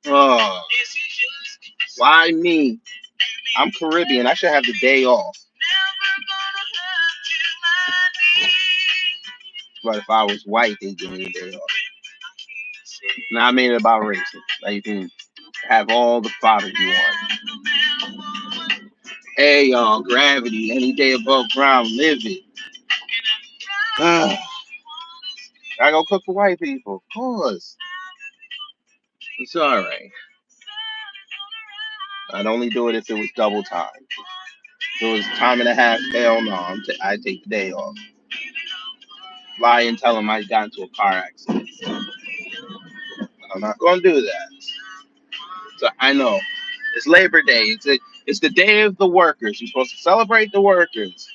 Oh, why me? I'm Caribbean. I should have the day off. But if I was white, they'd give me the day off. Now I made it about race. Now you can have all the fodder you want. Hey, y'all, gravity. Any day above ground, live it. I go cook for white people. Of course. It's all right. I'd only do it if it was double time. If it was time and a half, hell no. I take the day off. Lie and tell them I got into a car accident. I'm not going to do that. So I know. It's Labor Day. It's the day of the workers. You're supposed to celebrate the workers.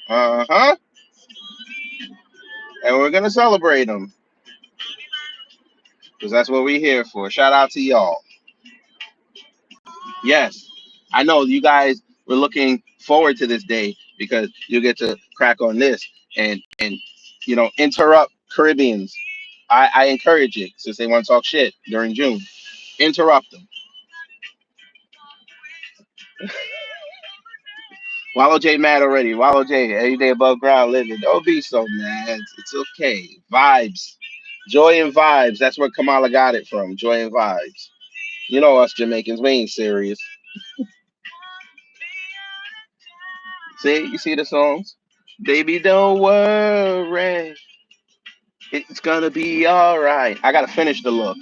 Uh-huh. And we're going to celebrate them. Because that's what we're here for. Shout out to y'all. Yes. I know you guys were looking forward to this day because you get to crack on this and interrupt Caribbeans. I encourage it since they want to talk shit during June. Interrupt them. Wallow J mad already. Wallow J, every day above ground living. Don't be so mad. It's okay. Vibes. Joy and vibes. That's where Kamala got it from. Joy and vibes. You know us Jamaicans, we ain't serious. See, you see the songs? Baby, don't worry. It's gonna be alright. I gotta finish the look.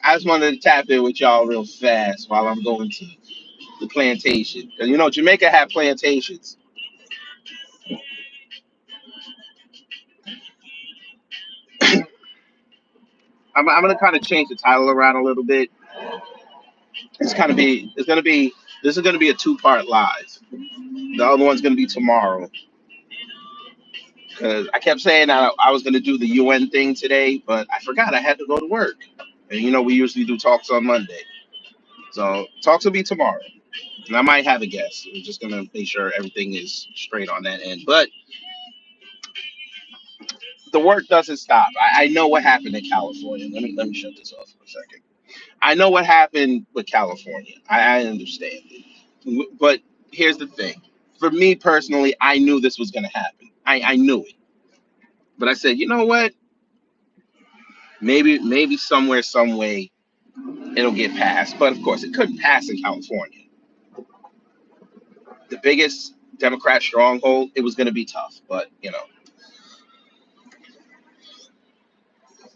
I just wanted to tap in with y'all real fast while I'm going to the plantation. 'Cause Jamaica had plantations. I'm gonna kind of change the title around a little bit. This is gonna be a two-part live. The other one's gonna be tomorrow because I kept saying that I was gonna do the UN thing today, but I forgot I had to go to work. And we usually do talks on Monday, so talks will be tomorrow. And I might have a guest. We're just gonna make sure everything is straight on that end. But the work doesn't stop. I know what happened in California. Let me shut this off for a second. I know what happened with California. I understand it. But here's the thing. For me personally, I knew this was gonna happen. I knew it. But I said, you know what? Maybe somewhere, some way, it'll get passed. But of course, it couldn't pass in California. The biggest Democrat stronghold. It was gonna be tough. But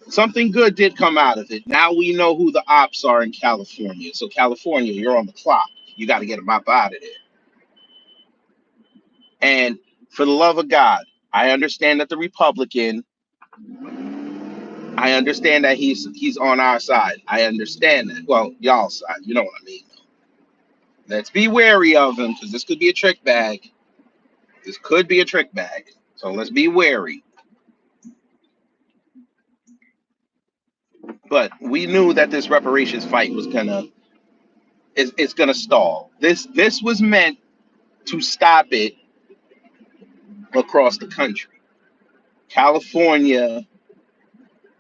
something good did come out of it. Now we know who the ops are in California. So California, you're on the clock. You got to get them up out of there. And for the love of God, I understand that the Republican. I understand that he's on our side. I understand that. Well, y'all side. You know what I mean. Let's be wary of him because this could be a trick bag. This could be a trick bag. So let's be wary. But we knew that this reparations fight was it's gonna stall. This was meant to stop it across the country. California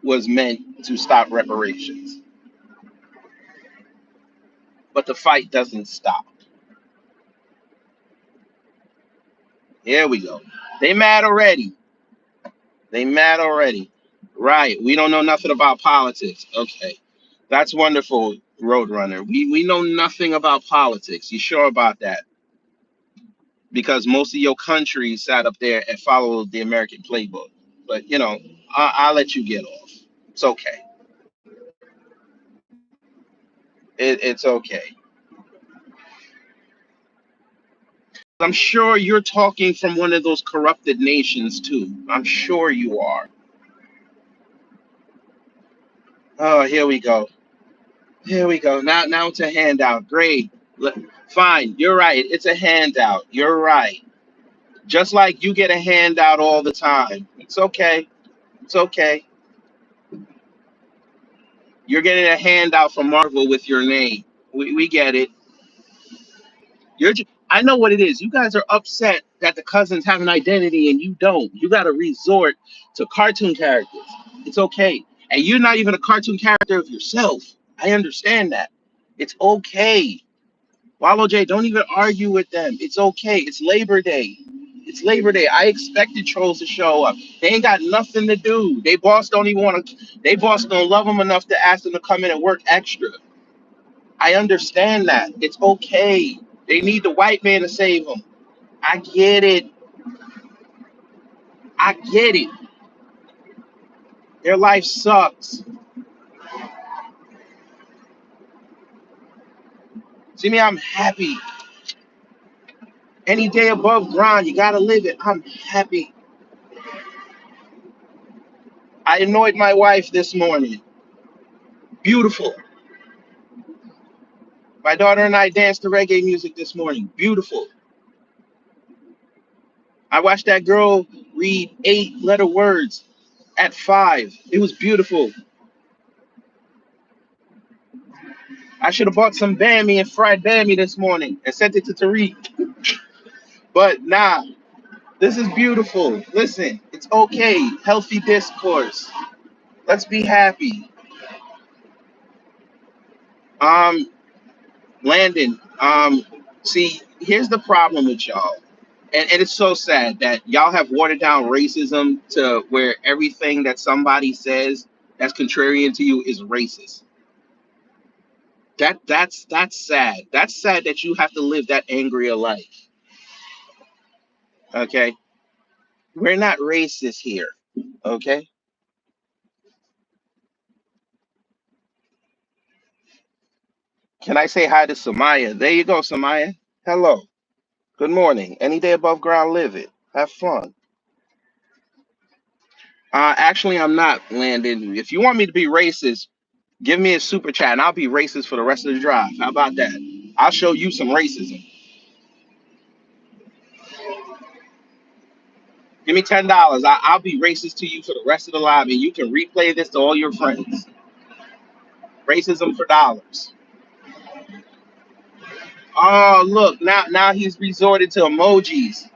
was meant to stop reparations, but the fight doesn't stop. Here we go. They mad already. They mad already. Right. We don't know nothing about politics. Okay. That's wonderful, Roadrunner. We know nothing about politics. You sure about that? Because most of your country sat up there and followed the American playbook. But I'll let you get off. It's okay. It's okay. I'm sure you're talking from one of those corrupted nations too. I'm sure you are. Oh, here we go. Here we go. Now it's a handout. Great. Fine. You're right. It's a handout. You're right. Just like you get a handout all the time. It's okay. It's okay. You're getting a handout from Marvel with your name. We get it. I know what it is. You guys are upset that the cousins have an identity and you don't. You got to resort to cartoon characters. It's okay. And you're not even a cartoon character of yourself. I understand that. It's okay. Wallow J, don't even argue with them. It's okay. It's Labor Day. It's Labor Day. I expected trolls to show up. They ain't got nothing to do. They boss don't even want to. They boss don't love them enough to ask them to come in and work extra. I understand that. It's okay. They need the white man to save them. I get it. I get it. Their life sucks. See me, I'm happy. Any day above ground, you gotta live it. I'm happy. I annoyed my wife this morning. Beautiful. My daughter and I danced to reggae music this morning. Beautiful. I watched that girl read 8-letter words at 5. It was beautiful. I should have bought some Bammy and fried Bammy this morning and sent it to Tariq. But nah, this is beautiful. Listen, it's okay. Healthy discourse. Let's be happy. Um, Landon, see, here's the problem with y'all. And it's so sad that y'all have watered down racism to where everything that somebody says that's contrarian to you is racist. That's sad. That's sad that you have to live that angry a life. Okay, we're not racist here. Okay, can I say hi to Samaya? There you go, Samaya. Hello. Good morning. Any day above ground, live it. Have fun. Actually, I'm not, Landon. If you want me to be racist, give me a super chat and I'll be racist for the rest of the drive. How about that? I'll show you some racism. Give me $10. I'll be racist to you for the rest of the live, and you can replay this to all your friends. Racism for dollars. Oh, look, now he's resorted to emojis.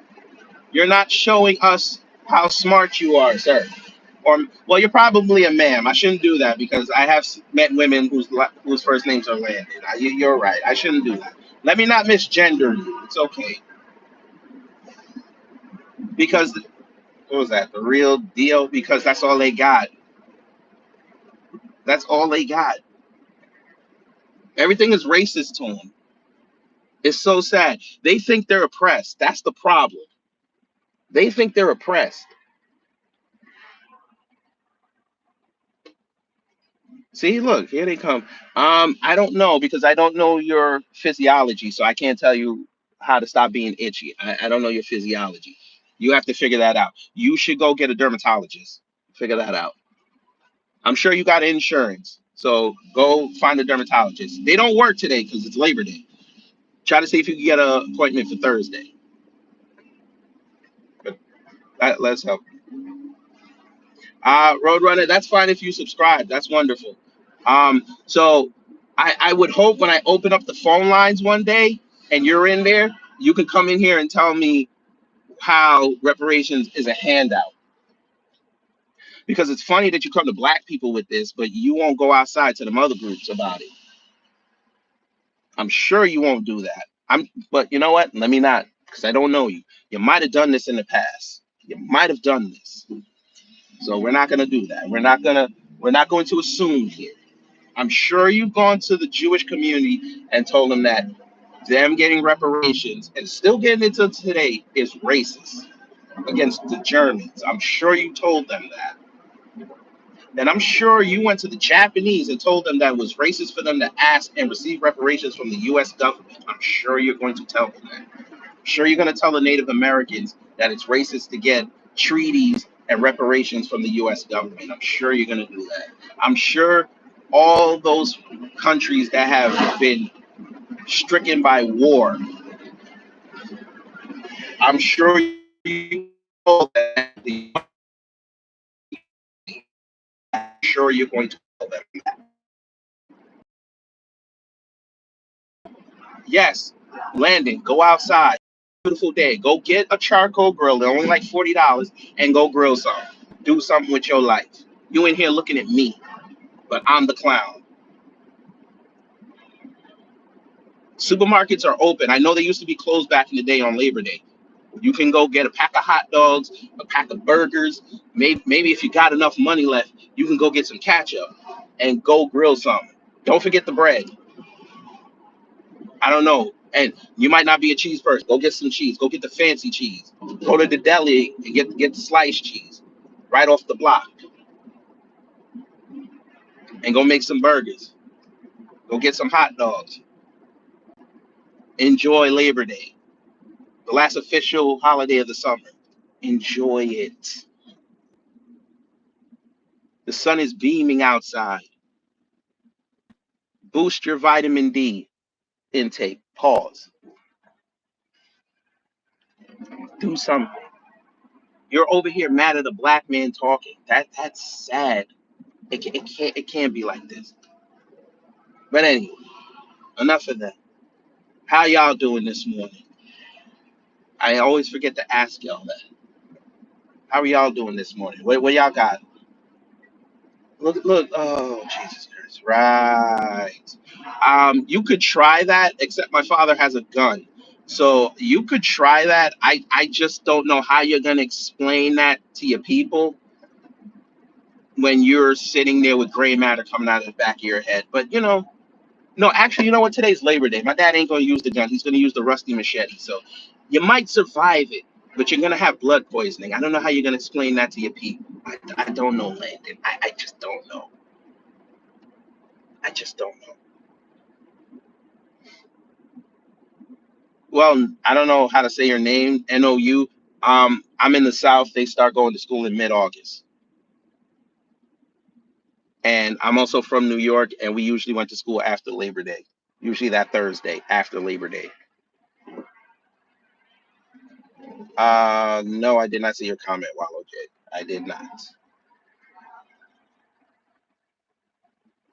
You're not showing us how smart you are, sir. Or well, you're probably a ma'am. I shouldn't do that because I have met women whose first names are Landon. You're right. I shouldn't do that. Let me not misgender you. It's okay because what was that? The real deal? Because that's all they got. That's all they got. Everything is racist to them. It's so sad. They think they're oppressed. That's the problem. They think they're oppressed. See, look, here they come. I don't know because I don't know your physiology, so I can't tell you how to stop being itchy. I don't know your physiology. You have to figure that out. You should go get a dermatologist. Figure that out. I'm sure you got insurance, so go find a dermatologist. They don't work today because it's Labor Day. Try to see if you can get an appointment for Thursday. But let's help. Roadrunner, that's fine if you subscribe. That's wonderful. So I would hope when I open up the phone lines one day and you're in there, you can come in here and tell me how reparations is a handout. Because it's funny that you come to black people with this, but you won't go outside to the other groups about it. I'm sure you won't do that. But you know what? Let me not, because I don't know you. You might have done this in the past. You might have done this. So we're not gonna do that. We're not going to assume here. I'm sure you've gone to the Jewish community and told them that them getting reparations and still getting it to today is racist against the Germans. I'm sure you told them that. And I'm sure you went to the Japanese and told them that it was racist for them to ask and receive reparations from the US government. I'm sure you're going to tell them that. I'm sure you're going to tell the Native Americans that it's racist to get treaties and reparations from the US government. I'm sure you're going to do that. I'm sure all those countries that have been stricken by war, I'm sure you know that. I'm sure you're going to tell them. Yes, Landon, go outside. Beautiful day. Go get a charcoal grill. They're only like $40 and go grill some. Do something with your life. You in here looking at me. but I'm the clown. Supermarkets are open. I know they used to be closed back in the day on Labor Day. You can go get a pack of hot dogs, a pack of burgers. Maybe if you got enough money left, you can go get some ketchup and go grill something. Don't forget the bread. I don't know. And you might not be a cheese person. Go get some cheese. Go get the fancy cheese. Go to the deli and get the sliced cheese right off the block and go make some burgers. Go get some hot dogs. Enjoy Labor Day, the last official holiday of the summer. Enjoy it. The sun is beaming outside. Boost your vitamin D intake. Pause. Do something. You're over here mad at a black man talking. That's sad. It can't be like this. But anyway, enough of that. How y'all doing this morning? I always forget to ask y'all that. How are y'all doing this morning? What y'all got? Look. Oh, Jesus Christ. Right. You could try that, except my father has a gun. So you could try that. I just don't know how you're gonna explain that to your people when you're sitting there with gray matter coming out of the back of your head. But no, actually, you know what? Today's Labor Day. My dad ain't gonna use the gun. He's gonna use the rusty machete. So you might survive it, but you're gonna have blood poisoning. I don't know how you're gonna explain that to your people. I don't know, Landon. I just don't know. I just don't know. Well, I don't know how to say your name. NOU. I'm in the South. They start going to school in mid-August, and I'm also from New York, and we usually went to school after Labor Day. Usually that Thursday after Labor Day. No, I did not see your comment, Wallow J. I did not.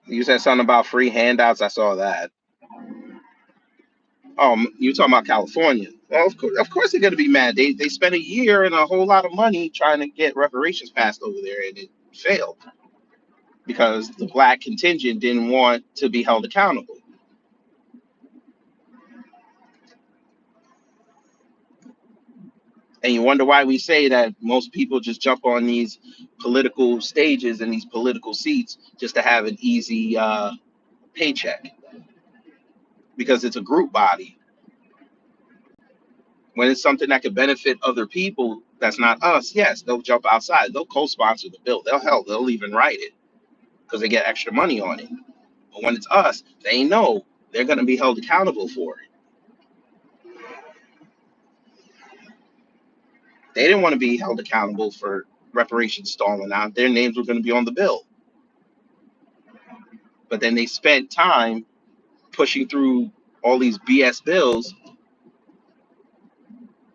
You said something about free handouts. I saw that. Oh, you talking about California? Well, of course they're gonna be mad. They spent a year and a whole lot of money trying to get reparations passed over there, and it failed because the black contingent didn't want to be held accountable. And you wonder why we say that most people just jump on these political stages and these political seats just to have an easy paycheck because it's a group body. When it's something that could benefit other people that's not us, yes, they'll jump outside. They'll co-sponsor the bill. They'll even write it because they get extra money on it. But when it's us, they know they're going to be held accountable for it. They didn't want to be held accountable for reparations stalling out. Their names were going to be on the bill. But then they spent time pushing through all these BS bills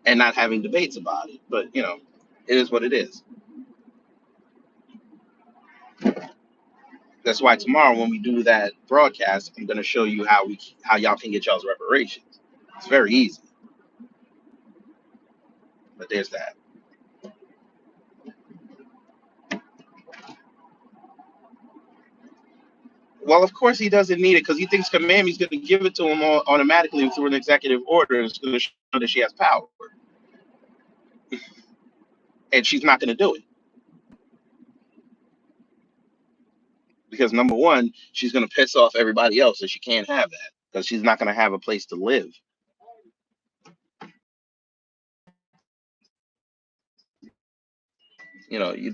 and not having debates about it. But it is what it is. That's why tomorrow when we do that broadcast, I'm going to show you how y'all can get y'all's reparations. It's very easy. But there's that. Well, of course he doesn't need it because he thinks Kamami's going to give it to him automatically through an executive order. It's going to show that she has power, and she's not going to do it because number one, she's going to piss off everybody else, and she can't have that because she's not going to have a place to live. You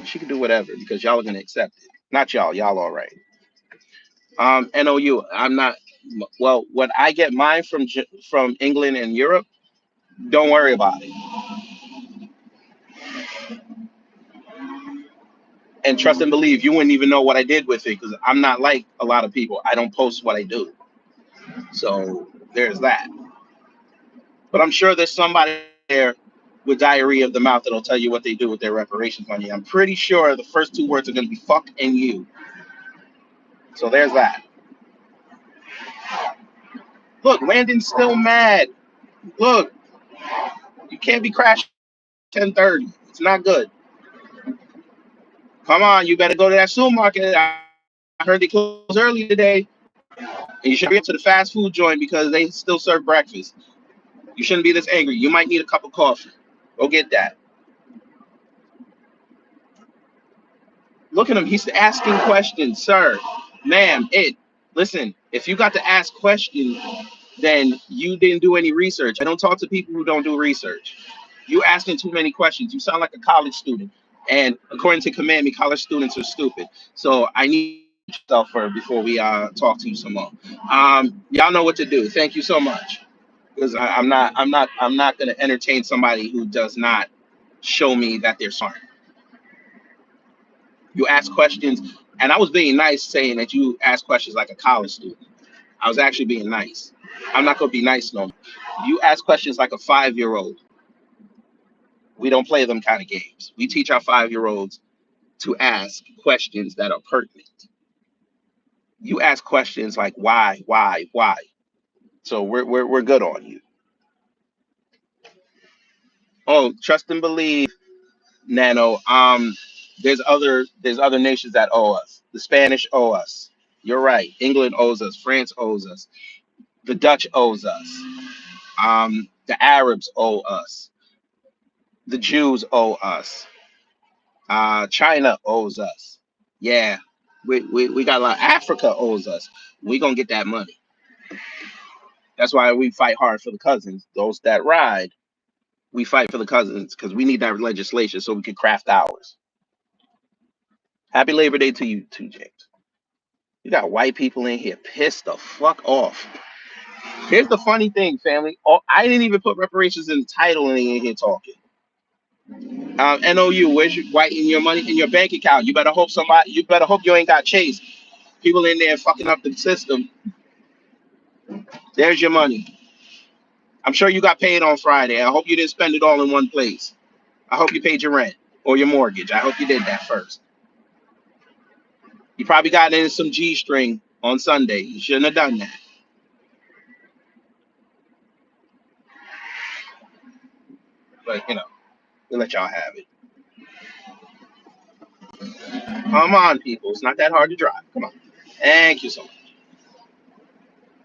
she can do whatever because y'all are going to accept it. Not y'all. Y'all all right. NOU. I'm not. Well, when I get mine from England and Europe, don't worry about it. And trust and believe, you wouldn't even know what I did with it because I'm not like a lot of people. I don't post what I do. So there's that. But I'm sure there's somebody there with diarrhea of the mouth that'll tell you what they do with their reparations money. I'm pretty sure the first two words are going to be fuck and you. So there's that. Look, Landon's still mad. Look, you can't be crashing 10:30. It's not good. Come on, you better go to that supermarket. I heard they closed early today. And you shouldn't hurry up to the fast food joint because they still serve breakfast. You shouldn't be this angry. You might need a cup of coffee. Go get that. Look at him. He's asking questions, sir, ma'am, it. Listen, if you got to ask questions, then you didn't do any research. I don't talk to people who don't do research. You asking too many questions. You sound like a college student. And according to command me, college students are stupid. So I need you to watch yourself first before we talk to you some more. Y'all know what to do. Thank you so much. Because I'm not gonna entertain somebody who does not show me that they're smart. You ask questions, and I was being nice saying that you ask questions like a college student. I was actually being nice. I'm not gonna be nice no more. You ask questions like a 5-year-old. We don't play them kind of games. We teach our 5-year-olds to ask questions that are pertinent. You ask questions like why. So we're good on you. Oh, trust and believe, Nano. There's other nations that owe us. The Spanish owe us. You're right. England owes us. France owes us. The Dutch owes us. The Arabs owe us. The Jews owe us. China owes us. Yeah, we got a lot. Africa owes us. We gonna get that money. That's why we fight hard for the cousins. Those that ride, we fight for the cousins because we need that legislation so we can craft ours. Happy Labor Day to you too, James. You got white people in here pissed the fuck off. Here's the funny thing, family. Oh, I didn't even put reparations in the title and they in here talking. NOU, where's your white in your money in your bank account? You better hope somebody. You better hope you ain't got chased. People in there fucking up the system. There's your money. I'm sure you got paid on Friday. I hope you didn't spend it all in one place. I hope you paid your rent or your mortgage. I hope you did that first. You probably got in some G string on Sunday. You shouldn't have done that. But we'll let y'all have it. Come on, people. It's not that hard to drive. Come on. Thank you so much.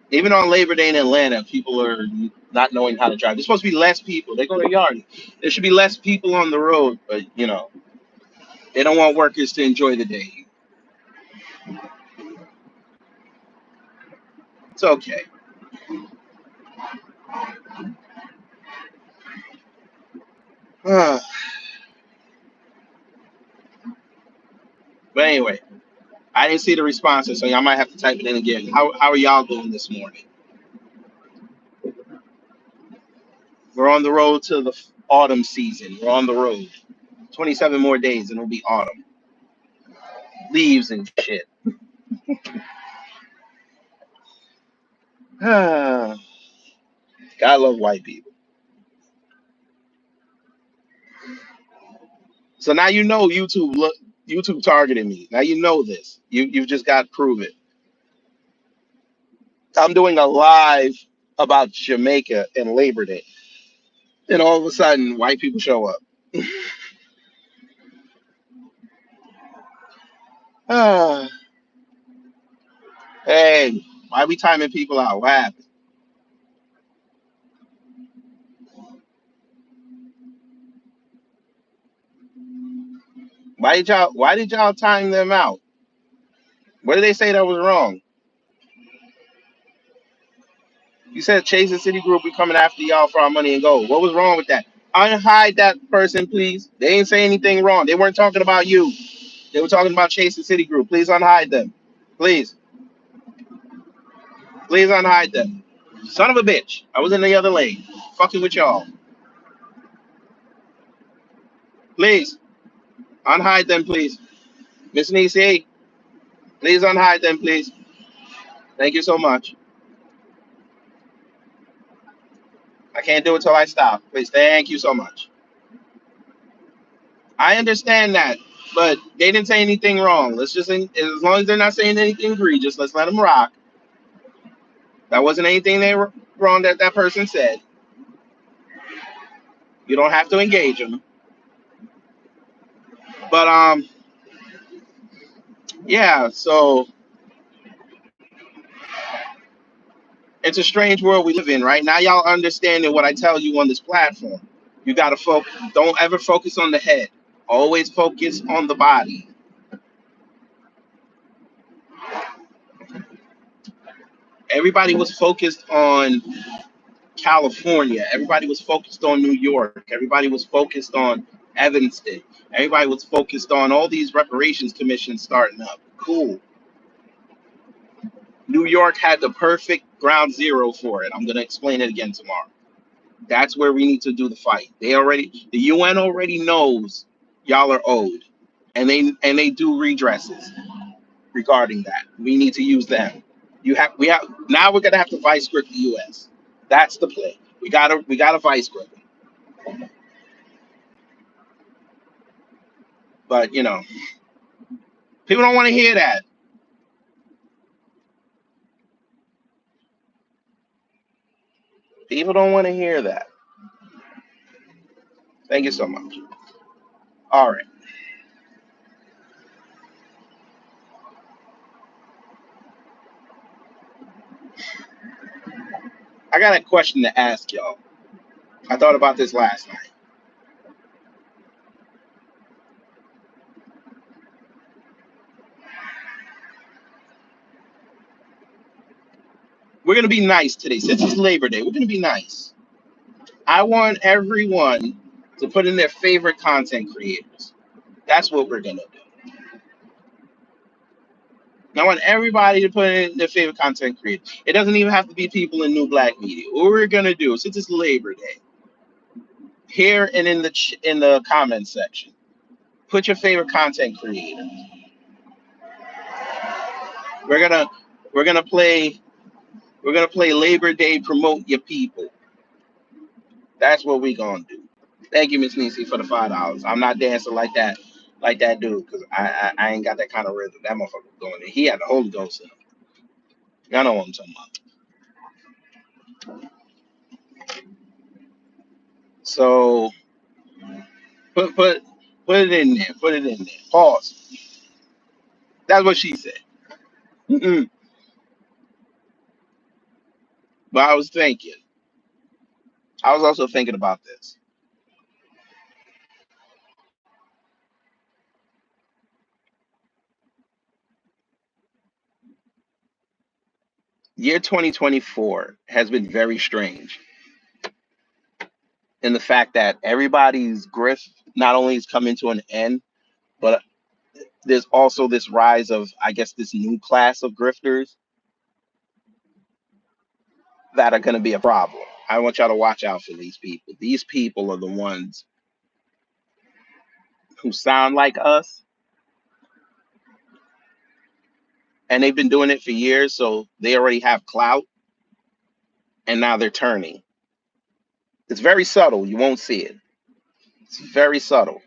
Even on Labor Day in Atlanta, people are not knowing how to drive. There's supposed to be less people. They go to yard. There should be less people on the road, but they don't want workers to enjoy the day. It's okay. But anyway, I didn't see the responses, so y'all might have to type it in again. How are y'all doing this morning? We're on the road to the autumn season. We're on the road. 27 more days and it'll be autumn. Leaves and shit. Gotta love white people. So now you know YouTube targeted me. Now you know this. You've just got to prove it. I'm doing a live about Jamaica and Labor Day, and all of a sudden, white people show up. Ah, hey, why we timing people out? What happened? Why did y'all time them out? What did they say that was wrong? You said Chase and Citigroup be coming after y'all for our money and gold. What was wrong with that? Unhide that person, please. They ain't say anything wrong. They weren't talking about you. They were talking about Chase and Citigroup. Please unhide them. Please, please unhide them. Son of a bitch. I was in the other lane. Fucking with y'all. Please, unhide them, please. Miss Nisi, please unhide them, please. Thank you so much. I can't do it till I stop. Please, thank you so much. I understand that, but they didn't say anything wrong. Let's just, as long as they're not saying anything egregious, let's let them rock. That wasn't anything they were wrong that that person said. You don't have to engage them. But Yeah, so it's a strange world we live in right now. Y'all understanding what I tell you on this platform. You got to focus. Don't ever focus on the head. Always focus on the body. Everybody was focused on California. Everybody was focused on New York. Everybody was focused on Evanston. Everybody was focused on all these reparations commissions starting up. Cool. New York had the perfect ground zero for it. I'm going to explain it again tomorrow. That's where we need to do the fight. The UN already knows y'all are owed, and they do redresses regarding that. We need to use them. We have now we're gonna have to vice grip the US. That's the play. We gotta vice grip them. But people don't want to hear that. People don't want to hear that. Thank you so much. All right. I got a question to ask y'all. I thought about this last night. We're gonna be nice today. Since it's Labor Day, we're gonna be nice. I want everyone to put in their favorite content creators. That's what we're gonna do. I want everybody to put in their favorite content creator. It doesn't even have to be people in New Black Media. What we're gonna do, since it's Labor Day, here and in the comment section, put your favorite content creator. We're gonna we're gonna play we're gonna play Labor Day. Promote your people. That's what we gonna do. Thank you, Miss Nisi, for the $5. I'm not dancing like that dude, because I ain't got that kind of rhythm. That motherfucker was going in. He had the Holy Ghost in him. Y'all know what I'm talking about. So put put it in there. Put it in there. Pause. That's what she said. Mm-mm. But I was also thinking about this. Year 2024 has been very strange in the fact that everybody's grift not only is coming to an end, but there's also this rise of, I guess, this new class of grifters that are going to be a problem. I want y'all to watch out for these people. These people are the ones who sound like us, and they've been doing it for years, so they already have clout, and now they're turning. It's very subtle. You won't see it. It's very subtle,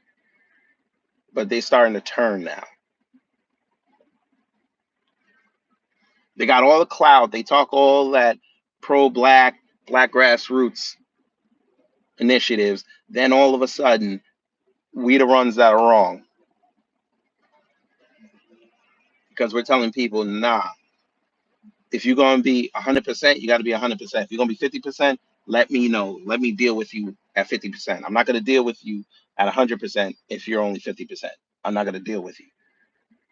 but they're starting to turn now. They got all the clout. They talk all that pro-black, black grassroots initiatives. Then all of a sudden, we the ones that are wrong because we're telling people, nah, if you're going to be 100%, you got to be 100%. If you're going to be 50%, let me know. Let me deal with you at 50%. I'm not going to deal with you at 100% if you're only 50%. I'm not going to deal with you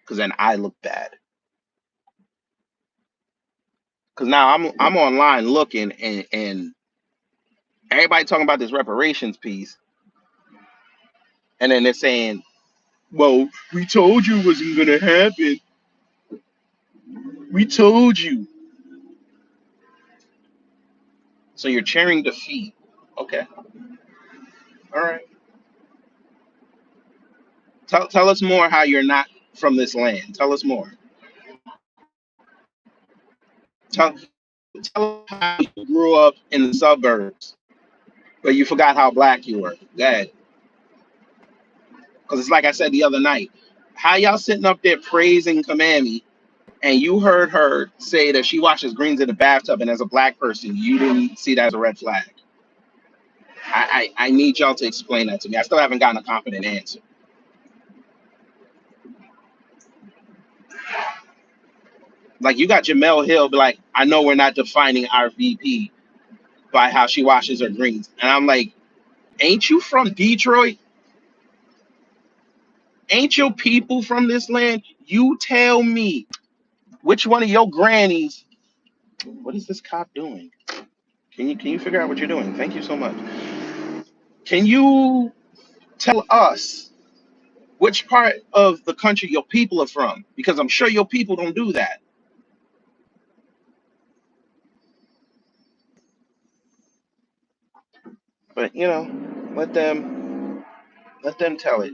because then I look bad. Because now I'm online looking, and everybody talking about this reparations piece, and then they're saying, "Well, we told you it wasn't going to happen. We told you." So you're cheering defeat. Okay, all right. Tell us more how you're not from this land. Tell us more. Tell, tell us how you grew up in the suburbs, but you forgot how black you were. Go ahead. Because it's like I said the other night. How y'all sitting up there praising Kamami, and you heard her say that she washes greens in the bathtub, and as a black person, you didn't see that as a red flag. I need y'all to explain that to me. I still haven't gotten a confident answer. Like you got Jamel Hill be like, I know we're not defining our VP by how she washes her greens. And I'm like, ain't you from Detroit? Ain't your people from this land? You tell me which one of your grannies. What is this cop doing? Can you figure out what you're doing? Thank you so much. Can you tell us which part of the country your people are from? Because I'm sure your people don't do that. But let them tell it.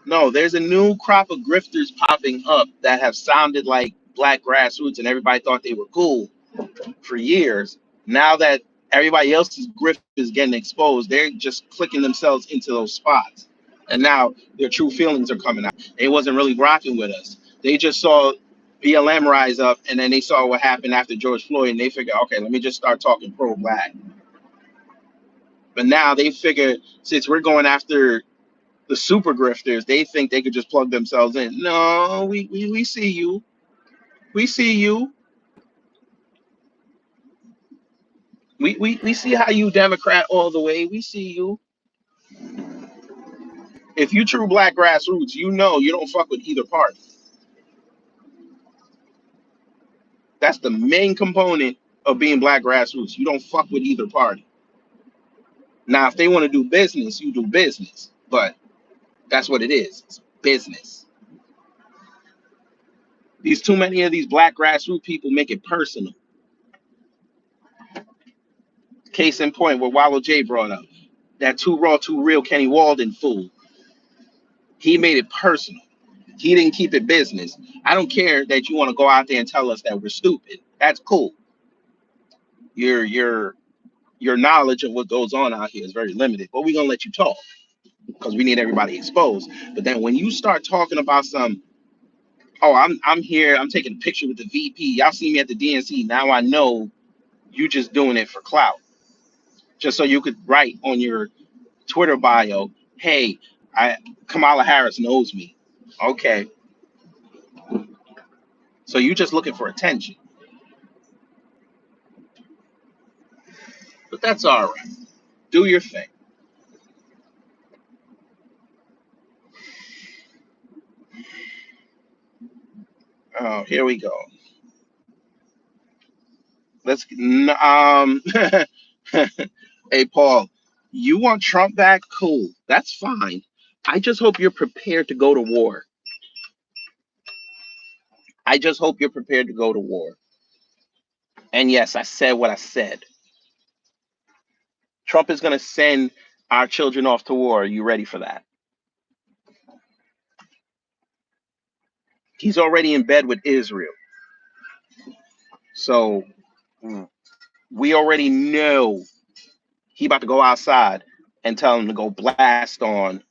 No, there's a new crop of grifters popping up that have sounded like black grassroots, and everybody thought they were cool for years. Now that everybody else's grift is getting exposed, they're just clicking themselves into those spots. And now their true feelings are coming out. They wasn't really rocking with us. They just saw BLM rise up, and then they saw what happened after George Floyd, and they figured, okay, let me just start talking pro-black. But now they figure, since we're going after the super grifters, they think they could just plug themselves in. No, we see you. We see you. We see how you Democrat all the way. We see you. If you true black grassroots, you know you don't fuck with either party. That's the main component of being black grassroots. You don't fuck with either party. Now, if they want to do business, you do business. But that's what it is. It's business. These too many of these black grassroots people make it personal. Case in point, what Wallow J brought up. That too raw, too real Kenny Walden fool. He made it personal. He didn't keep it business. I don't care that you want to go out there and tell us that we're stupid. That's cool. Your your knowledge of what goes on out here is very limited, but we're gonna let you talk because we need everybody exposed. But then when you start talking about some, oh, I'm here, I'm taking a picture with the VP. Y'all see me at the DNC. Now I know you just doing it for clout, just so you could write on your Twitter bio, hey, I Kamala Harris knows me. Okay, so you just looking for attention, but that's all right. Do your thing. Oh, here we go. Hey Paul, you want Trump back? Cool, that's fine. I just hope you're prepared to go to war. I just hope you're prepared to go to war. And yes, I said what I said. Trump is going to send our children off to war. Are you ready for that? He's already in bed with Israel. So we already know he about to go outside and tell them to go blast on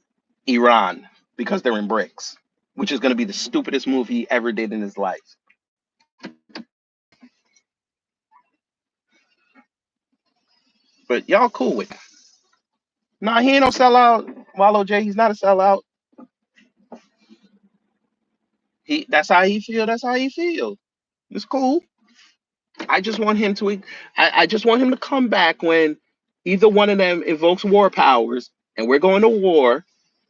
Iran because they're in BRICS, which is going to be the stupidest move he ever did in his life. But y'all cool with that. Nah, he ain't no sellout. Wallow J, he's not a sellout. That's how he feel. That's how he feel. It's cool. I just want him to I just want him to come back when either one of them invokes war powers and we're going to war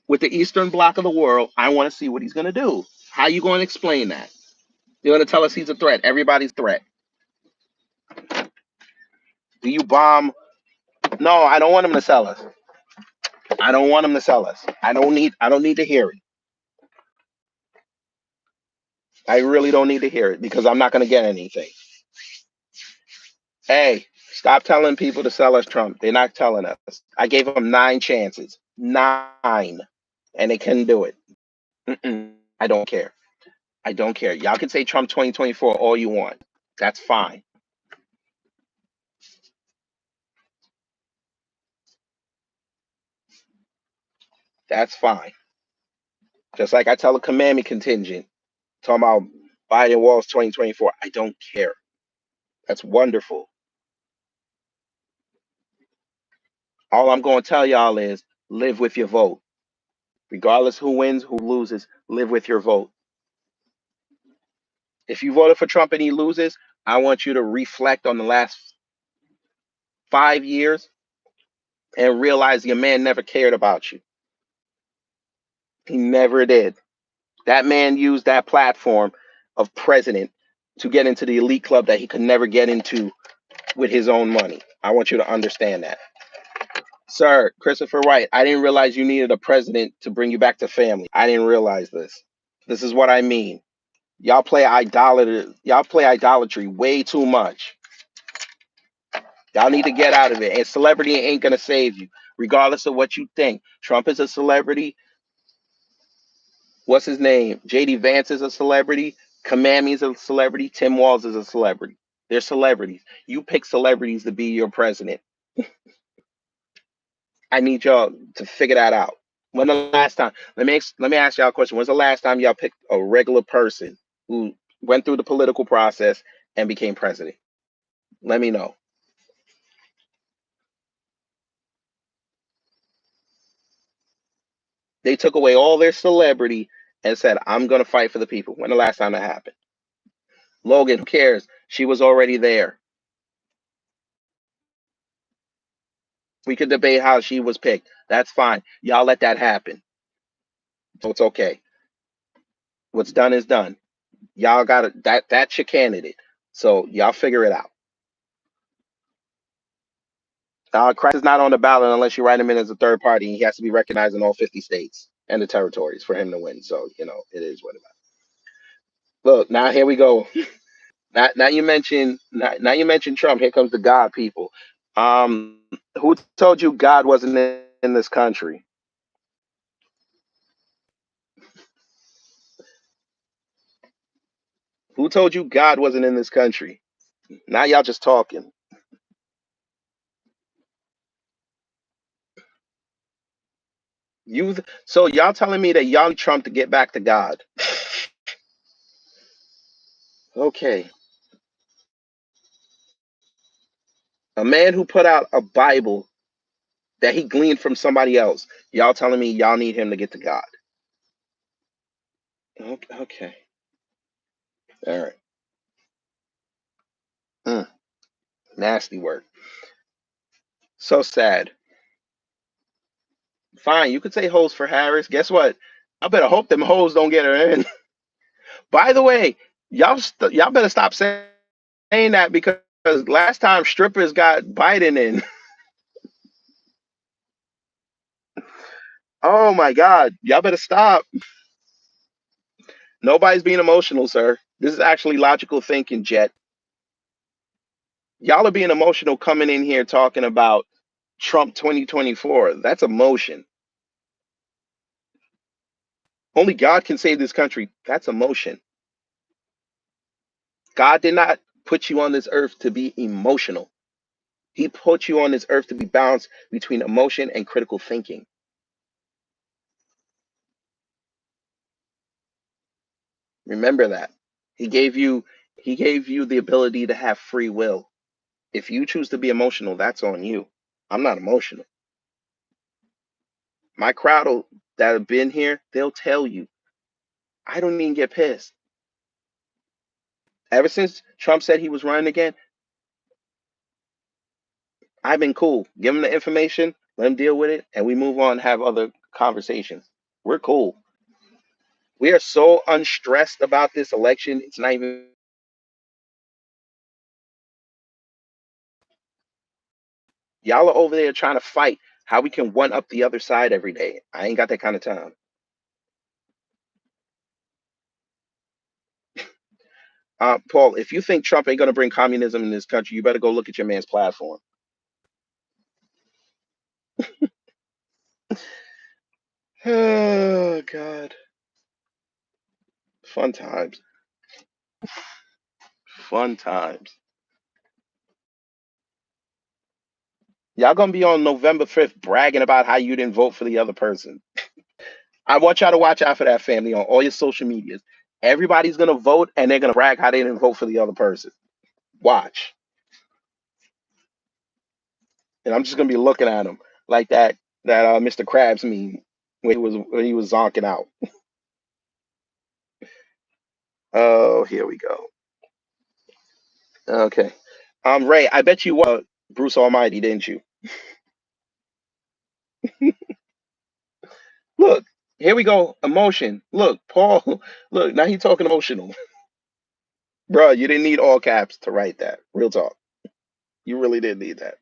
with the Eastern Bloc of the world. I want to see what he's gonna do. How you gonna explain that? You're gonna tell us he's a threat. Everybody's threat. Do you bomb? No, I don't want him to sell us. I don't want him to sell us. I don't need to hear it. I really don't need to hear it because I'm not gonna get anything. Hey, stop telling people to sell us Trump. They're not telling us. I gave them 9 chances. 9. And they couldn't do it. I don't care. I don't care. Y'all can say Trump 2024 all you want. That's fine. That's fine. Just like I tell a commandment contingent talking about Biden walls 2024. I don't care. That's wonderful. All I'm going to tell y'all is live with your vote. Regardless who wins, who loses, live with your vote. If you voted for Trump and he loses, I want you to reflect on the last 5 years and realize your man never cared about you. He never did. That man used that platform of president to get into the elite club that he could never get into with his own money. I want you to understand that. Sir, Christopher Wright, I didn't realize you needed a president to bring you back to family. I didn't realize this. This is what I mean. Y'all play idolatry way too much. Y'all need to get out of it. And celebrity ain't gonna save you, regardless of what you think. Trump is a celebrity. What's his name? JD Vance is a celebrity. Kamami is a celebrity. Tim Walz is a celebrity. They're celebrities. You pick celebrities to be your president. I need y'all to figure that out. When the last time? Let me ask y'all a question. When's the last time y'all picked a regular person who went through the political process and became president? Let me know. They took away all their celebrity and said, "I'm gonna fight for the people." When the last time that happened? Logan, who cares? She was already there. We could debate how she was picked. That's fine. Y'all let that happen. So it's okay. What's done is done. Y'all got it. That's your candidate. So y'all figure it out. Christ is not on the ballot unless you write him in as a third party. He has to be recognized in all 50 states and the territories for him to win. So, it is what it is. Look, now here we go. Now you mention Trump. Here comes the God people. Um, who told you God wasn't in this country? Who told you God wasn't in this country? Now y'all just talking. So y'all telling me that y'all need Trump to get back to God? Okay, a man who put out a Bible that he gleaned from somebody else. Y'all telling me y'all need him to get to God? Okay, okay. All right. Mm, nasty word. So sad. Fine, you could say hoes for Harris. Guess what? I better hope them hoes don't get her in. By the way, y'all better stop saying that because last time strippers got Biden in. Oh my God, y'all better stop. Nobody's being emotional, sir. This is actually logical thinking, Jet. Y'all are being emotional coming in here talking about Trump 2024. That's emotion. Only God can save this country. That's emotion. God did not put you on this earth to be emotional. He put you on this earth to be balanced between emotion and critical thinking. Remember that. He gave you the ability to have free will. If you choose to be emotional, that's on you. I'm not emotional. My that have been here, they'll tell you. I don't even get pissed. Ever since Trump said he was running again, I've been cool. Give him the information, let him deal with it, and we move on and have other conversations. We're cool. We are so unstressed about this election. It's not even. Y'all are over there trying to fight how we can one up the other side every day. I ain't got that kind of time. Paul, if you think Trump ain't going to bring communism in this country, you better go look at your man's platform. Oh, God. Fun times. Fun times. Y'all going to be on November 5th bragging about how you didn't vote for the other person. I want y'all to watch out for that, family, on all your social medias. Everybody's going to vote and they're going to brag how they didn't vote for the other person. Watch. And I'm just going to be looking at them like that Mr. Krabs meme when he was zonking out. Oh, here we go. Okay. Ray, I bet you Bruce Almighty, didn't you? Look, here we go. Emotion. Look, Paul. Look, now he's talking emotional. Bro, you didn't need all caps to write that. Real talk. You really didn't need that.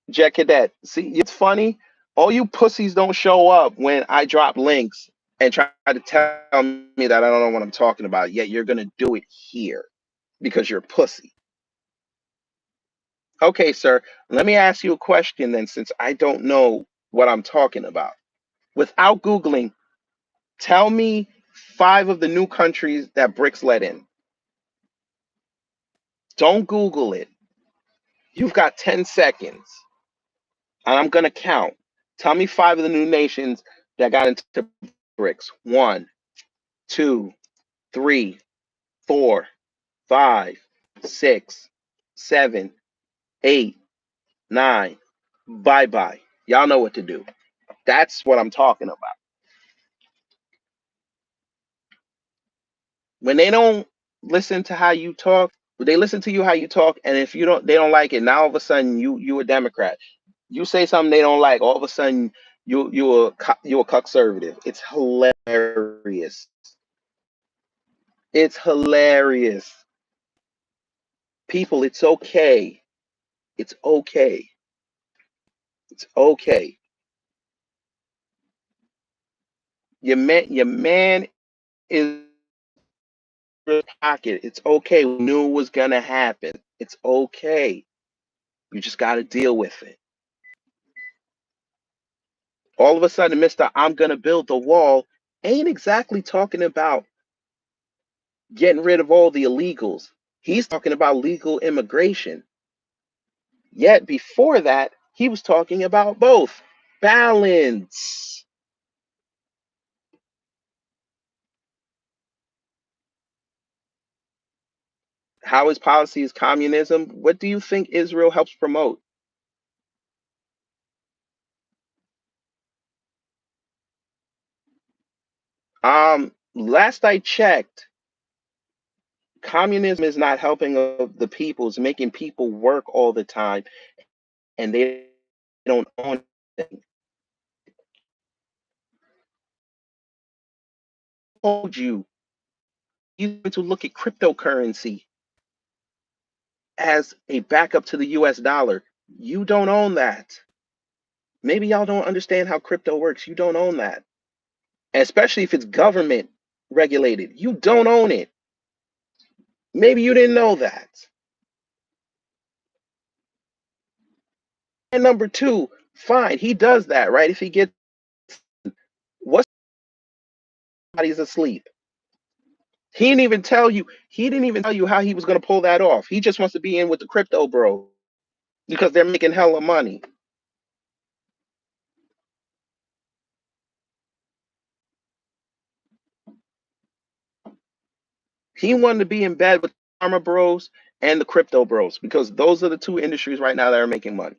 Jet Cadet. See, it's funny. All you pussies don't show up when I drop links and try to tell me that I don't know what I'm talking about. Yet you're gonna do it here because you're a pussy. Okay, sir. Let me ask you a question then, since I don't know what I'm talking about. Without Googling, tell me five of the new countries that BRICS let in. Don't Google it. You've got 10 seconds, and I'm gonna count. Tell me five of the new nations that got into BRICS. One, two, three, four, five, six, seven, eight, nine. Bye bye. Y'all know what to do. That's what I'm talking about. When they don't listen to how you talk, they listen to you how you talk, and if you don't, they don't like it. Now all of a sudden you a Democrat. You say something they don't like, all of a sudden you a conservative. It's hilarious. It's hilarious. People, it's okay. It's okay. It's okay. Your man is in your pocket. It's okay. We knew it was gonna happen. It's okay. You just gotta deal with it. All of a sudden, Mr. I'm gonna build the wall ain't exactly talking about getting rid of all the illegals. He's talking about legal immigration. Yet before that, he was talking about both. Balance. How his policy is communism. What do you think Israel helps promote? Last I checked, communism is not helping the people, it's making people work all the time and they don't own anything. I told you, you need to look at cryptocurrency as a backup to the US dollar. You don't own that. Maybe y'all don't understand how crypto works. You don't own that. Especially if it's government regulated. You don't own it. Maybe you didn't know that. And number two, fine, he does that, right? If he gets what somebody's asleep. He didn't even tell you how he was gonna pull that off. He just wants to be in with the crypto bro because they're making hella money. He wanted to be in bed with Karma Bros and the Crypto Bros because those are the two industries right now that are making money.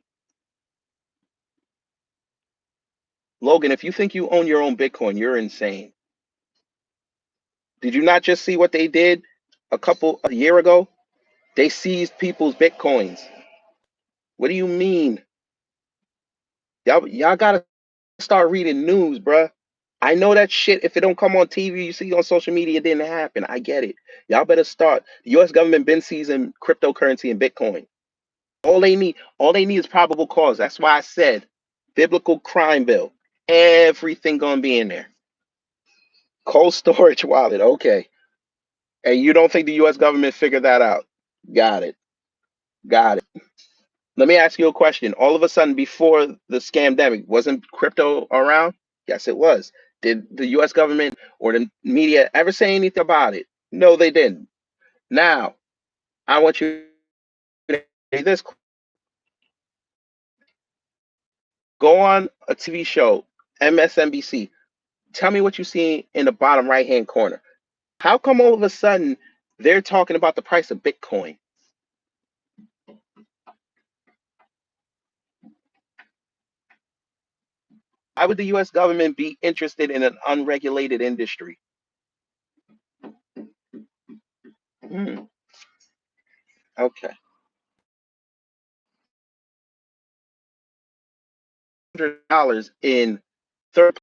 Logan, if you think you own your own Bitcoin, you're insane. Did you not just see what they did a year ago? They seized people's Bitcoins. What do you mean? Y'all gotta start reading news, bruh. I know that shit. If it don't come on TV, you see on social media, it didn't happen. I get it. Y'all better start. The U.S. government been seizing cryptocurrency and Bitcoin. All they need is probable cause. That's why I said biblical crime bill. Everything gonna be in there. Cold storage wallet. Okay. And you don't think the U.S. government figured that out? Got it. Got it. Let me ask you a question. All of a sudden, before the scamdemic, wasn't crypto around? Yes, it was. Did the U.S. government or the media ever say anything about it? No, they didn't. Now, I want you to say this. Go on a TV show, MSNBC. Tell me what you see in the bottom right hand corner. How come all of a sudden they're talking about the price of Bitcoin? Why would the U.S. government be interested in an unregulated industry? Mm, okay. $100 in third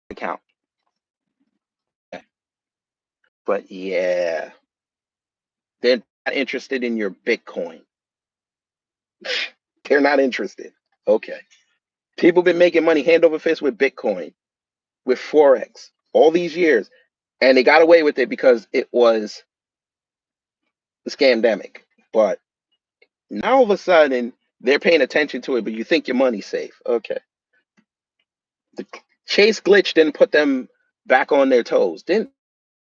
account. Okay. But yeah, they're not interested in your Bitcoin. They're not interested. Okay. People been making money hand over fist with Bitcoin, with Forex, all these years, and they got away with it because it was the scamdemic. But now all of a sudden they're paying attention to it, but you think your money's safe. Okay. The Chase glitch didn't put them back on their toes. Didn't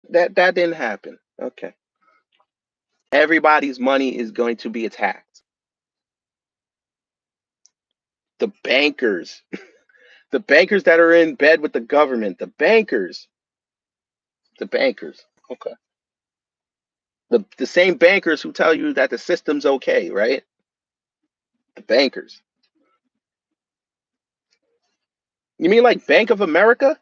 that didn't happen. Okay. Everybody's money is going to be attacked. The bankers, the bankers that are in bed with the government, the bankers. Okay. The same bankers who tell you that the system's okay, right? The bankers. You mean like Bank of America?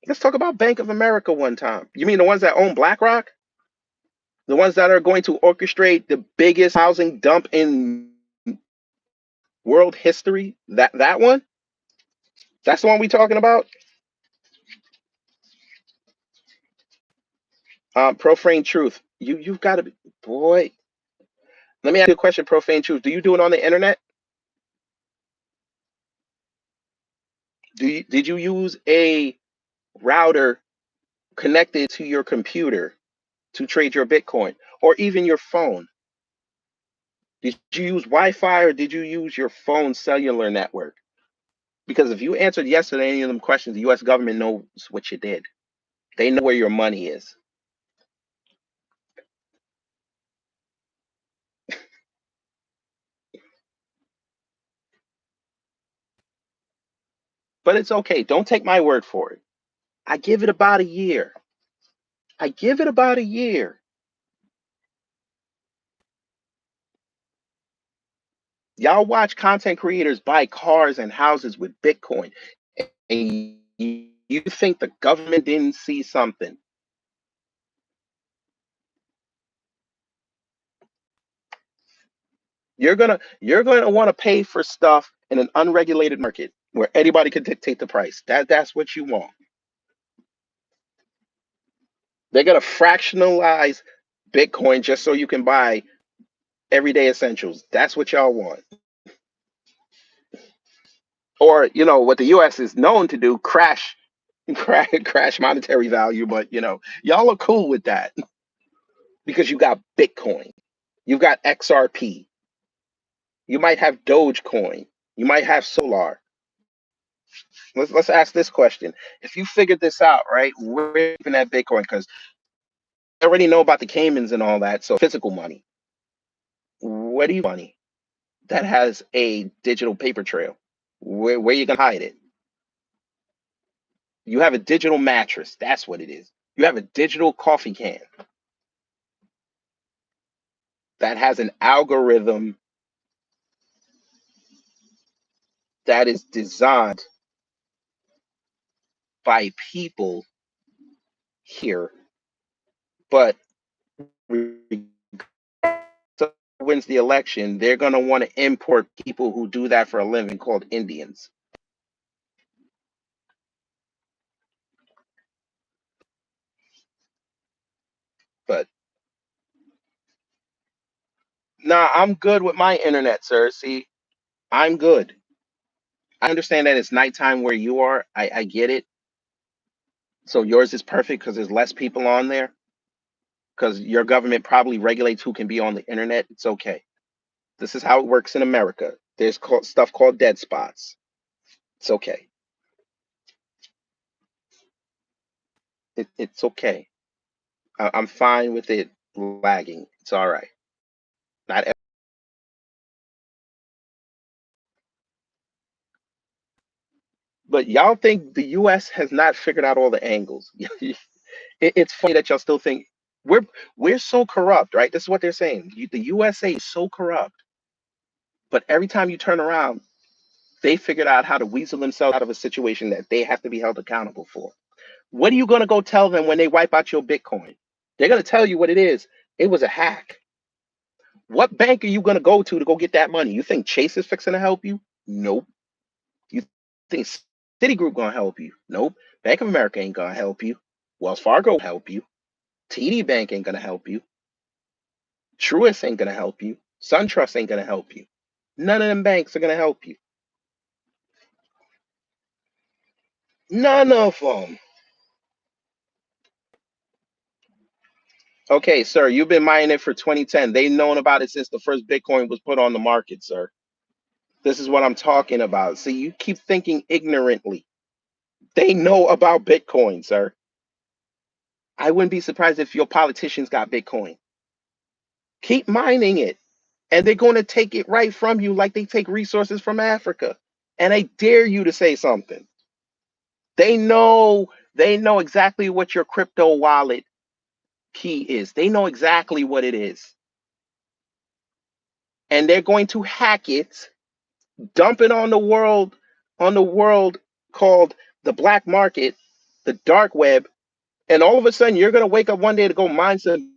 Let's talk about Bank of America one time. You mean the ones that own BlackRock? The ones that are going to orchestrate the biggest housing dump in world history? That one? That's the one we talking about? Profane truth. You've got to be, boy. Let me ask you a question, profane truth. Do you do it on the internet? Did you use a router connected to your computer to trade your Bitcoin or even your phone? Did you use Wi-Fi or did you use your phone cellular network? Because if you answered yes to any of them questions, the U.S. government knows what you did. They know where your money is. But it's okay. Don't take my word for it. I give it about a year. I give it about a year. Y'all watch content creators buy cars and houses with Bitcoin, and you think the government didn't see something. You're gonna want to pay for stuff in an unregulated market where anybody can dictate the price. That's what you want. They're gonna fractionalize Bitcoin just so you can buy everyday essentials. That's what y'all want. Or what the US is known to do, crash monetary value, but y'all are cool with that because you got Bitcoin. You've got XRP. You might have Dogecoin. You might have Solar. Let's ask this question. If you figured this out, right, where are you keeping that Bitcoin? Because I already know about the Caymans and all that, so physical money. Where do you money that has a digital paper trail? Where you gonna hide it? You have a digital mattress. That's what it is. You have a digital coffee can that has an algorithm that is designed by people here, but wins the election, they're going to want to import people who do that for a living called Indians. But nah, I'm good with my internet, sir. See, I'm good. I understand that it's nighttime where you are. I get it. So yours is perfect because there's less people on there. Because your government probably regulates who can be on the internet. It's okay. This is how it works in America. There's stuff called dead spots. It's okay. It's okay. I'm fine with it lagging. It's all right. Not, but y'all think the U.S. has not figured out all the angles. It's funny that y'all still think we're we're so corrupt, right? This is what they're saying. The USA is so corrupt, but every time you turn around, they figured out how to weasel themselves out of a situation that they have to be held accountable for. What are you going to go tell them when they wipe out your Bitcoin? They're gonna tell you what it is. It was a hack. What bank are you gonna go to go get that money? You think Chase is fixing to help you? Nope. You think Citigroup gonna help you? Nope. Bank of America ain't gonna help you. Wells Fargo won't help you. TD Bank ain't gonna help you. Truist ain't gonna help you. SunTrust ain't gonna help you. None of them banks are gonna help you. None of them. Okay, sir, you've been mining it for 2010. They've known about it since the first Bitcoin was put on the market, sir. This is what I'm talking about. See, you keep thinking ignorantly. They know about Bitcoin, sir. I wouldn't be surprised if your politicians got Bitcoin. Keep mining it, and they're going to take it right from you like they take resources from Africa. And I dare you to say something. They know exactly what your crypto wallet key is. They know exactly what it is. And they're going to hack it, dump it on the world called the black market, the dark web, and all of a sudden you're gonna wake up one day to go mine some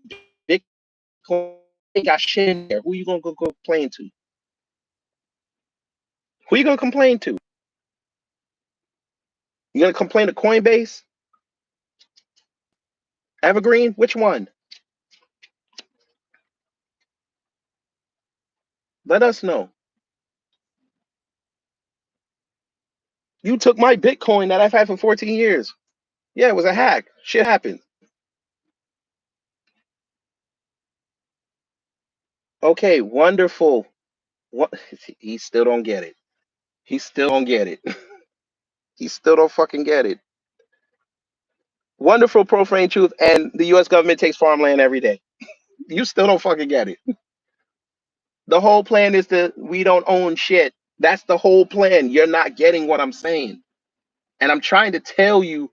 Bitcoin. They got shit in there. Who you gonna go complain to? Who you gonna complain to? You gonna complain to Coinbase, Evergreen? Which one? Let us know. You took my Bitcoin that I've had for 14 years. Yeah, it was a hack. Shit happened. Okay, wonderful. What? He still don't get it. He still don't get it. He still don't fucking get it. Wonderful profane truth, and the U.S. government takes farmland every day. You still don't fucking get it. The whole plan is that we don't own shit. That's the whole plan. You're not getting what I'm saying, and I'm trying to tell you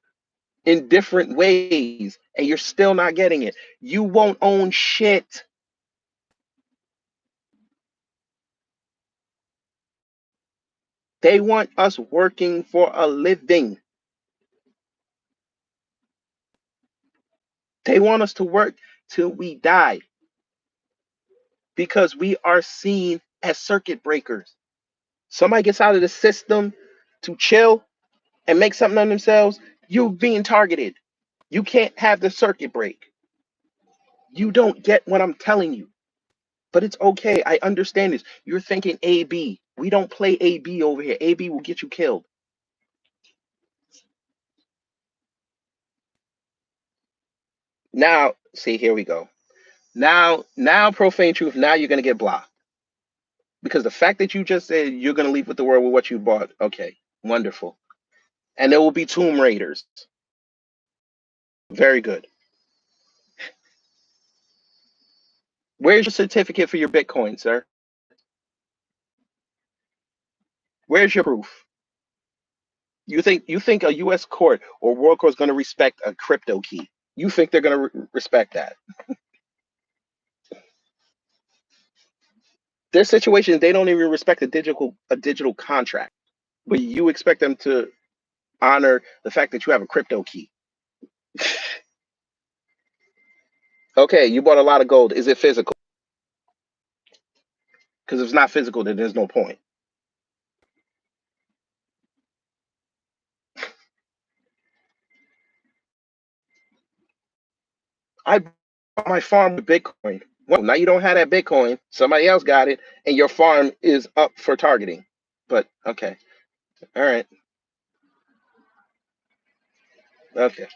in different ways, and you're still not getting it. You won't own shit. They want us working for a living. They want us to work till we die because we are seen as circuit breakers. Somebody gets out of the system to chill and make something of themselves, you being targeted. You can't have the circuit break. You don't get what I'm telling you. But it's okay. I understand this. You're thinking AB. We don't play AB over here. AB will get you killed. Now, see, here we go. Now, profane truth. Now you're gonna get blocked because the fact that you just said you're gonna leave with the world with what you bought. Okay, wonderful. And there will be tomb raiders. Very good. Where's your certificate for your Bitcoin, sir? Where's your proof? You think a U.S. court or world court is going to respect a crypto key? You think they're going to respect that? There's situations they don't even respect a digital contract, but you expect them to honor the fact that you have a crypto key. Okay, you bought a lot of gold. Is it physical? Because if it's not physical, then there's no point. I bought my farm with Bitcoin. Well, now you don't have that Bitcoin. Somebody else got it, and your farm is up for targeting. But okay, all right, okay.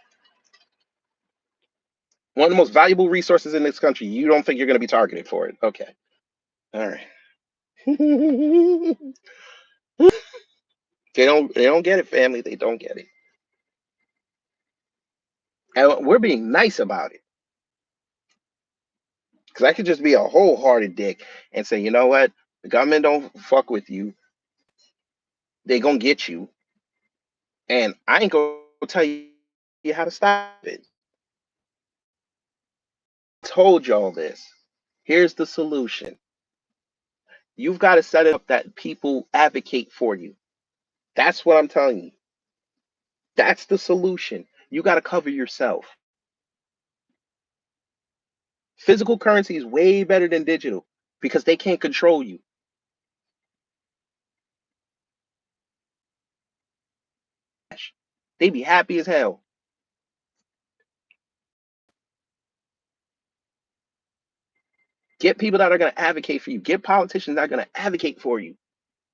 One of the most valuable resources in this country. You don't think you're going to be targeted for it? Okay, all right. They don't get it, family. They don't get it. And we're being nice about it. Because I could just be a wholehearted dick and say, you know what? The government don't fuck with you. They gonna get you. And I ain't gonna tell you how to stop it. Told y'all this. Here's the solution. You've got to set it up that people advocate for you. That's what I'm telling you. That's the solution. You got to cover yourself. Physical currency is way better than digital because they can't control you. They be happy as hell. Get people that are going to advocate for you. Get politicians that are going to advocate for you.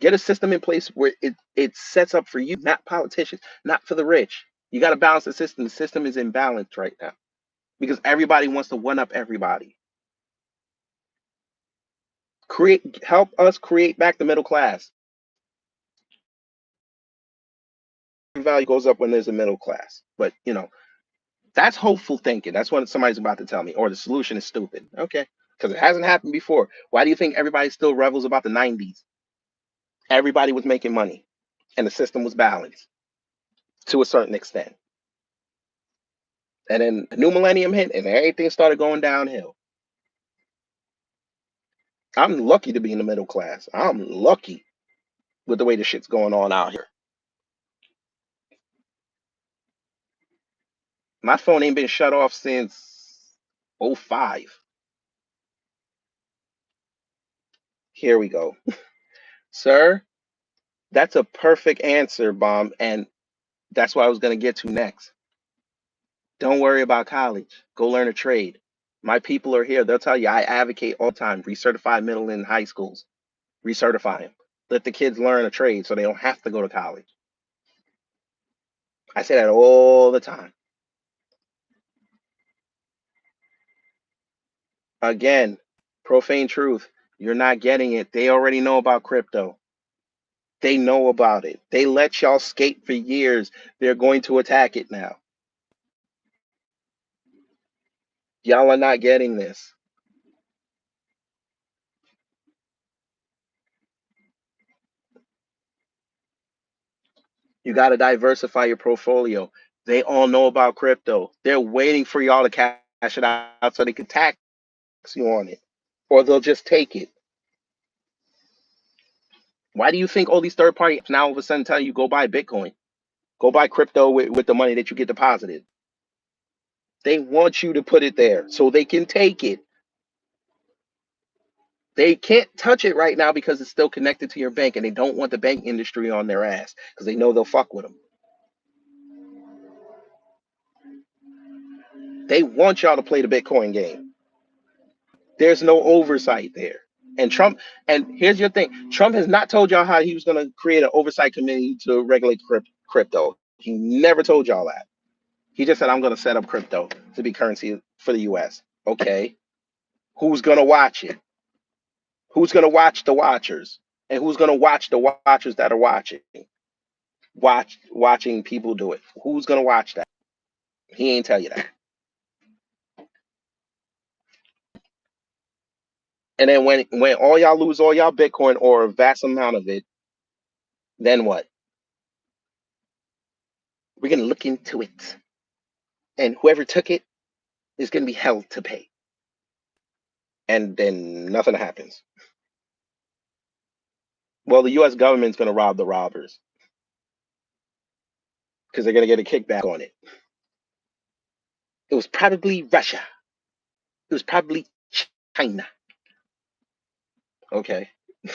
Get a system in place where it sets up for you, not politicians, not for the rich. You got to balance the system. The system is imbalanced right now because everybody wants to one up everybody. Help us create back the middle class. Value goes up when there's a middle class. But that's hopeful thinking. That's what somebody's about to tell me. Or the solution is stupid. Okay. Because it hasn't happened before. Why do you think everybody still revels about the 90s? Everybody was making money and the system was balanced to a certain extent. And then the new millennium hit and everything started going downhill. I'm lucky to be in the middle class. I'm lucky with the way the shit's going on out here. My phone ain't been shut off since '05. Here we go. Sir, that's a perfect answer, Bomb. And that's what I was going to get to next. Don't worry about college. Go learn a trade. My people are here. They'll tell you I advocate all the time. Recertify middle and high schools. Recertify them. Let the kids learn a trade so they don't have to go to college. I say that all the time. Again, profane truth. You're not getting it. They already know about crypto. They know about it. They let y'all skate for years. They're going to attack it now. Y'all are not getting this. You got to diversify your portfolio. They all know about crypto. They're waiting for y'all to cash it out so they can tax you on it, or they'll just take it. Why do you think all these third party apps now all of a sudden tell you go buy Bitcoin, go buy crypto with the money that you get deposited? They want you to put it there so they can take it. They can't touch it right now because it's still connected to your bank, and they don't want the bank industry on their ass because they know they'll fuck with them. They want y'all to play the Bitcoin game. There's no oversight there. And here's your thing, Trump has not told y'all how he was going to create an oversight committee to regulate crypto. He never told y'all that. He just said, I'm going to set up crypto to be currency for the US. Okay. Who's going to watch it? Who's going to watch the watchers? And who's going to watch the watchers that are watching? Watching people do it. Who's going to watch that? He ain't tell you that. And then when all y'all lose all y'all Bitcoin or a vast amount of it, then what? We're going to look into it. And whoever took it is going to be held to pay. And then nothing happens. Well, the US government's going to rob the robbers because they're going to get a kickback on it. It was probably Russia. It was probably China. Okay. And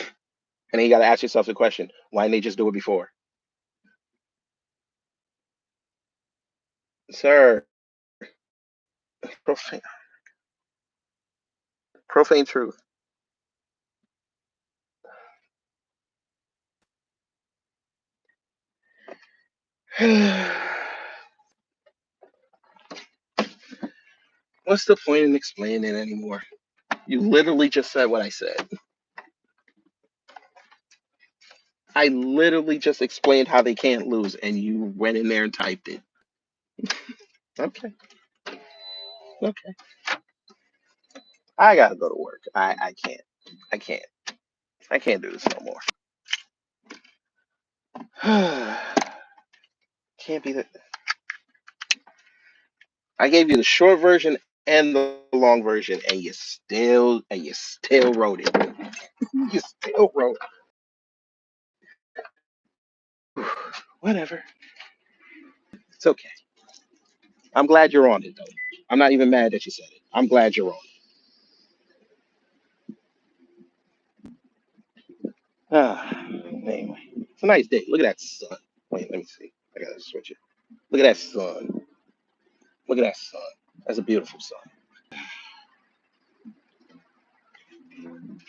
then you got to ask yourself the question, why didn't they just do it before? Sir, profane, profane truth. What's the point in explaining it anymore? You literally just said what I said. I literally just explained how they can't lose, and you went in there and typed it. Okay. Okay. I gotta go to work. I can't. I can't. I can't do this no more. Can't be that. I gave you the short version and the long version, and you still wrote it. You still wrote. Whatever. It's okay. I'm glad you're on it though. I'm not even mad that you said it. I'm glad you're on it. Anyway, it's a nice day. Look at that sun. Wait, let me see. I gotta switch it. Look at that sun. Look at that sun. That's a beautiful sun.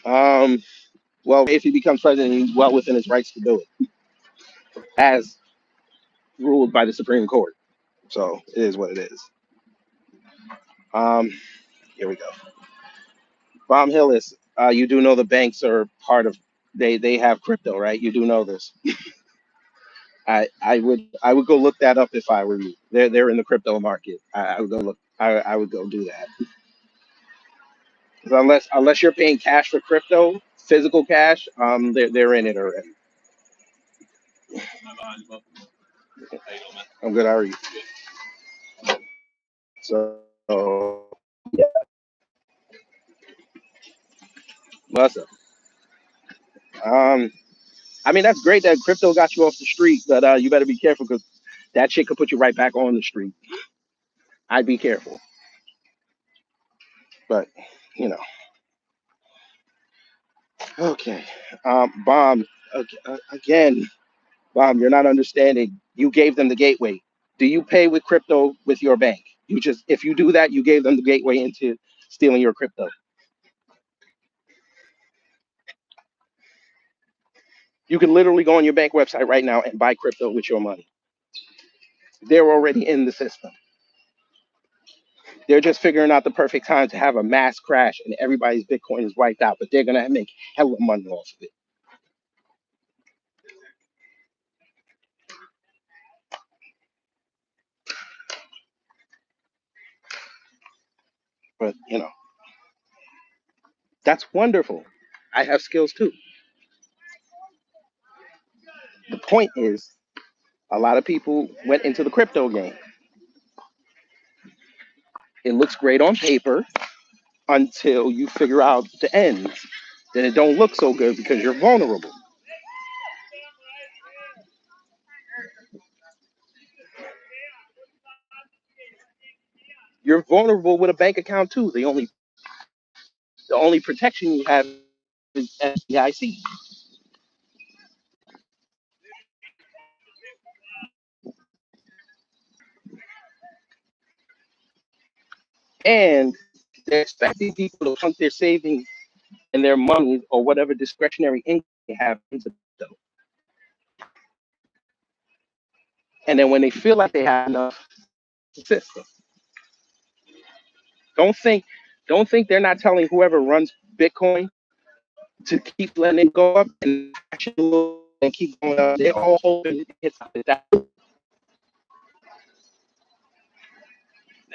Um, well, if he becomes president, he's well within his rights to do it, as ruled by the Supreme Court. So it is what it is. Um, here we go. Bomb Hill is. You do know the banks are part of. They have crypto, right? You do know this. I would go look that up if I were you. They're in the crypto market. I would go look. I would go do that. 'Cause unless you're paying cash for crypto, physical cash, they're in it already. I'm good. I already. So yeah, what's up? Um, I mean that's great that crypto got you off the street, but you better be careful because that shit could put you right back on the street. I'd be careful, but you know. Okay, bomb. Okay, again, bomb. You're not understanding. You gave them the gateway. Do you pay with crypto with your bank? You just if you do that, you gave them the gateway into stealing your crypto. You can literally go on your bank website right now and buy crypto with your money. They're already in the system. They're just figuring out the perfect time to have a mass crash and everybody's Bitcoin is wiped out, but they're gonna make hella money off of it. But that's wonderful. I have skills too. The point is, a lot of people went into the crypto game. It looks great on paper until you figure out the ends. Then it don't look so good because you're vulnerable. You're vulnerable with a bank account too. The only protection you have is FDIC. And they're expecting people to pump their savings and their money or whatever discretionary income they have into crypto. And then when they feel like they have enough system, don't think don't think they're not telling whoever runs Bitcoin to keep letting it go up and keep going up. They're all hoping it hits up at that.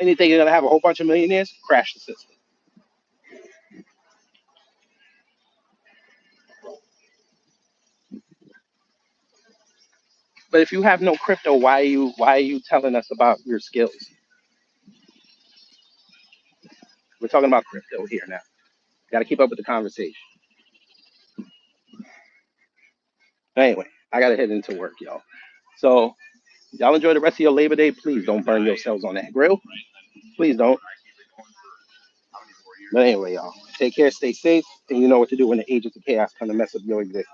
Anything you're gonna have a whole bunch of millionaires crash the system. But if you have no crypto, why are you telling us about your skills? We're talking about crypto here now. Got to keep up with the conversation. Anyway, I gotta head into work, y'all. So y'all enjoy the rest of your Labor Day. Please don't burn yourselves on that grill. Please don't. But anyway, y'all, take care, stay safe, and you know what to do when the agents of chaos come to mess up your existence.